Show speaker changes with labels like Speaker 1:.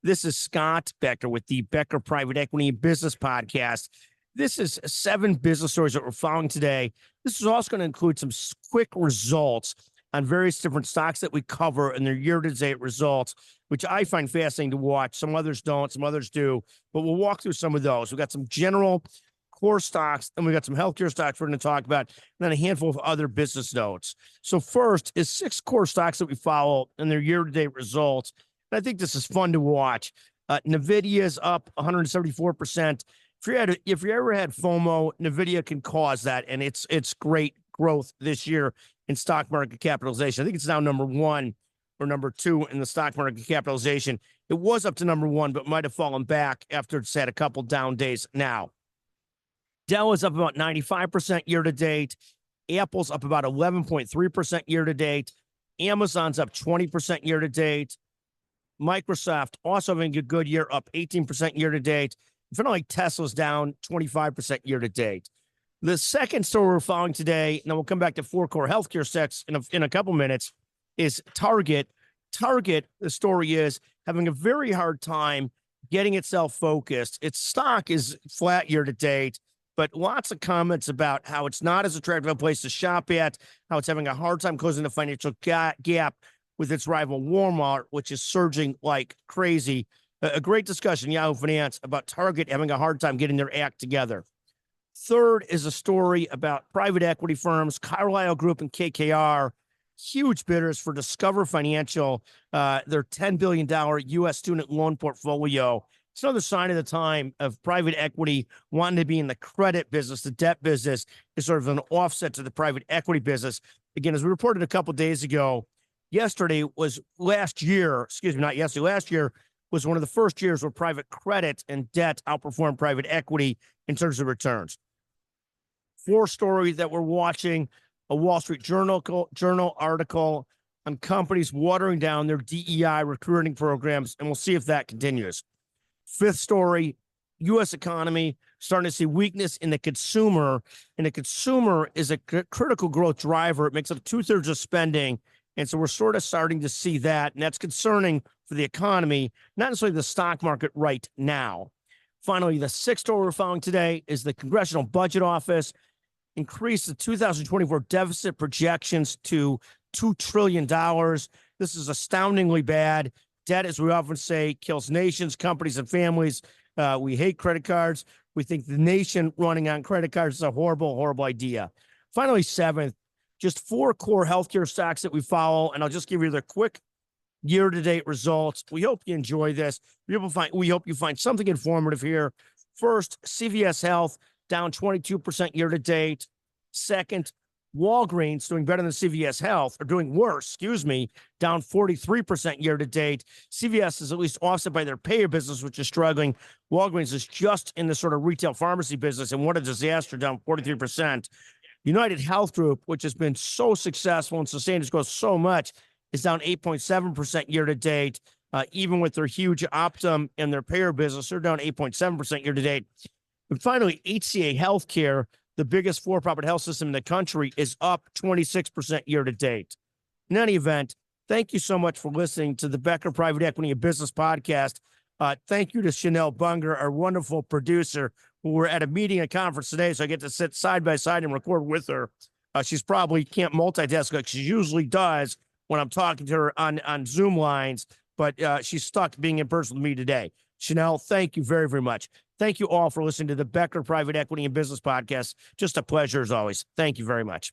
Speaker 1: This is Scott Becker with the Becker Private Equity and Business Podcast. This is 7 business stories that we're following today. This is also going to include some quick results on various different stocks that we cover and their year-to-date results, which I find fascinating to watch. Some others don't, some others do, but we'll walk through some of those. We've got some general core stocks, and we got some healthcare stocks we're going to talk about, and then a handful of other business notes. So first is 6 core stocks that we follow and their year-to-date results. And I think this is fun to watch. NVIDIA is up 174%. If you ever had FOMO, NVIDIA can cause that, and it's great growth this year in stock market capitalization. I think it's now number 1 or number 2 in the stock market capitalization. It was up to number 1, but might have fallen back after it's had a couple down days now. Dell is up about 95% year to date. Apple's up about 11.3% year to date. Amazon's up 20% year to date. Microsoft also having a good year, up 18% year to date. Finally, Tesla's down 25% year to date. The second story we're following today, and then we'll come back to 4 core healthcare stocks in a couple minutes, is Target. Target, the story is having a very hard time getting itself focused. Its stock is flat year to date, but lots of comments about how it's not as attractive a place to shop at, how it's having a hard time closing the financial gap with its rival Walmart, which is surging like crazy. A great discussion, Yahoo Finance, about Target having a hard time getting their act together. Third is a story about private equity firms, Carlyle Group and KKR, huge bidders for Discover Financial, their $10 billion U.S. student loan portfolio. It's another sign of the time of private equity wanting to be in the credit business. The debt business is sort of an offset to the private equity business. Again, as we reported a couple days ago, last year was one of the first years where private credit and debt outperformed private equity in terms of returns. 4 stories that we're watching: a Wall Street Journal article on companies watering down their DEI recruiting programs, and we'll see if that continues. 5th story, U.S. economy starting to see weakness in the consumer, and the consumer is a critical growth driver. It makes up 2/3 of spending, and so we're sort of starting to see that, and that's concerning for the economy, not necessarily the stock market right now. Finally, the 6th story we're following today is the Congressional Budget Office increased the 2024 deficit projections to $2 trillion. This is astoundingly bad. Debt, as we often say, kills nations, companies, and families. We hate credit cards. We think the nation running on credit cards is a horrible, horrible idea. Finally, 7th, just 4 core healthcare stocks that we follow, and I'll just give you the quick year-to-date results. We hope you enjoy this. We hope you find something informative here. First, CVS Health, down 22% year-to-date. Second, Walgreens, doing better than CVS Health, or doing worse, down 43% year-to-date. CVS is at least offset by their payer business, which is struggling. Walgreens is just in the sort of retail pharmacy business, and what a disaster, down 43%. United Health Group, which has been so successful and sustained its growth so much, is down 8.7% year-to-date. Even with their huge Optum and their payer business, they're down 8.7% year-to-date. And finally, HCA Healthcare, the biggest for-profit health system in the country, is up 26% year-to-date. In any event, thank you so much for listening to the Becker Private Equity and Business Podcast. Thank you to Chanel Bunger, our wonderful producer, who we're at a conference today, so I get to sit side by side and record with her. She's probably can't multitask like she usually does when I'm talking to her on Zoom lines, but she's stuck being in person with me today. Chanel, thank you very, very much. Thank you all for listening to the Becker Private Equity and Business Podcast. Just a pleasure as always. Thank you very much.